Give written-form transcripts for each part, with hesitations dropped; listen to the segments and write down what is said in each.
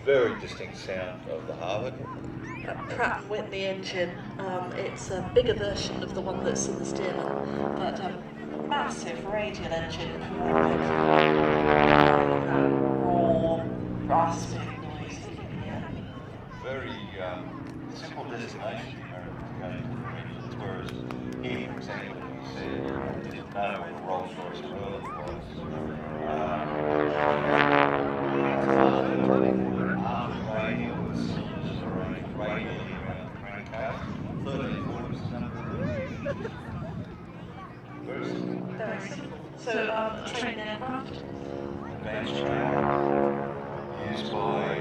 very distinct sound of the Harvard. A Pratt & Whitney engine. It's a bigger version of the one that's in the Stearman, but a massive radial engine with raw, rasping noise that you can hear. Very simple designation in America to go to the Midlands, whereas here, for example, you said you didn't know what a Rolls-Royce Merlin was. Radio was radially around the crankcase. 1340 was the number of very simple. Very simple. So, training aircraft? Advanced training used by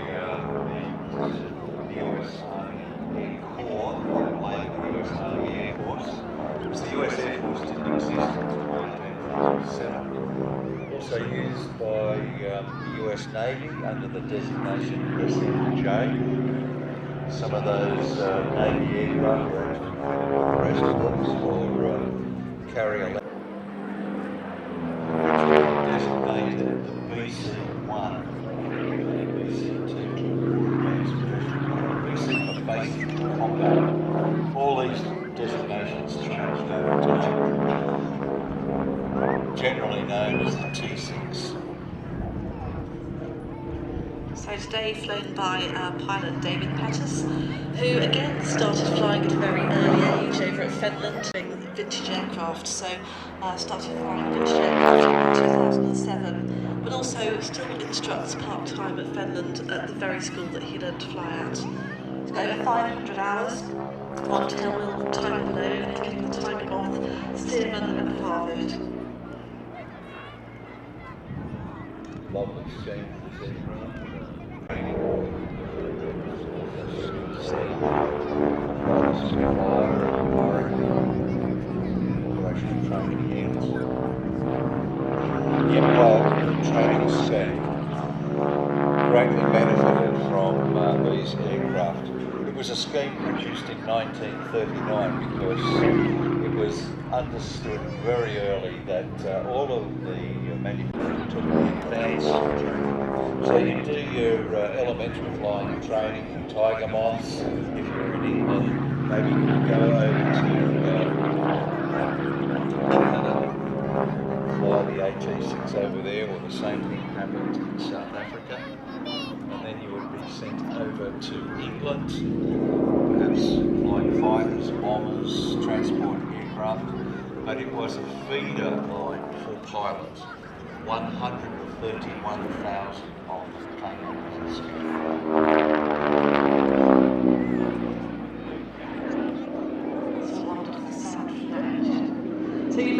the US Army Air Corps, later the US Army Air Force. Because the US Air Force didn't exist until 1947. Also used by the US Navy under the designation SMJ. Some of those Navy aircraft were actually breastworks or carrier designated the BC-1, BC-2, BC for basic combat. All these designations changed over time. Generally known as the T-6. So today flown by pilot David Pettus, who again started flying at a very early age over at Fenland, doing vintage aircraft. So started flying vintage aircraft in 2007, but also still instructs part-time at Fenland at the very school that he learned to fly at. He's got over 500 hours on tailwheel, time below, including the timing off, Stearman and Harvard. Lovely scene for this aircraft. Operational training units. The Empire training scheme greatly benefited from these aircraft. It was a scheme produced in 1939 because it was understood very early that all of the manufacturers took advanced training. So you do your elementary flying training in Tiger Moths. If you're in England, maybe you can go over to Canada, fly the AT-6 over there, or the same thing happened in South Africa. And then you would be sent over to England, perhaps flying fighters, bombers, transport aircraft. But it was a feeder line for pilots. 131,000 of them came into the scheme. So you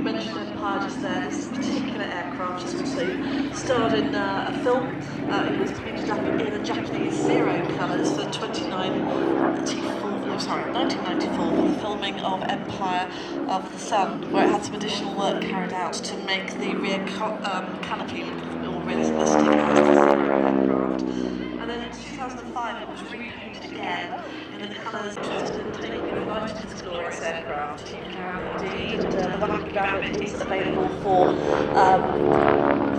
mentioned Empire just there. This particular aircraft has also starred in a film. It was painted up in the Japanese Zero colours for 1994 for the filming of Empire of the Sun, where it had some additional work carried out to make the rear canopy look more realistic as the Zero aircraft. And then in 2005 it was repainted again in the colours interested in taking a flight in this glorious aircraft. You can indeed. The Whacky Rabbit is available for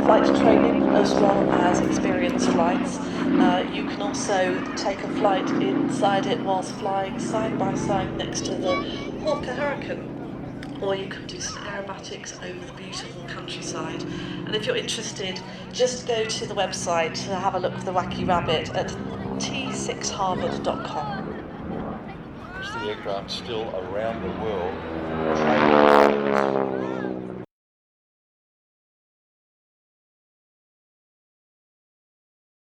flight training as well as experience flights. You can also take a flight inside it whilst flying side by side next to the Hawker Hurricane. Or you can do some aerobatics over the beautiful countryside. And if you're interested, just go to the website to have a look for the Whacky Rabbit at T6harvard.com. The aircraft still around the world.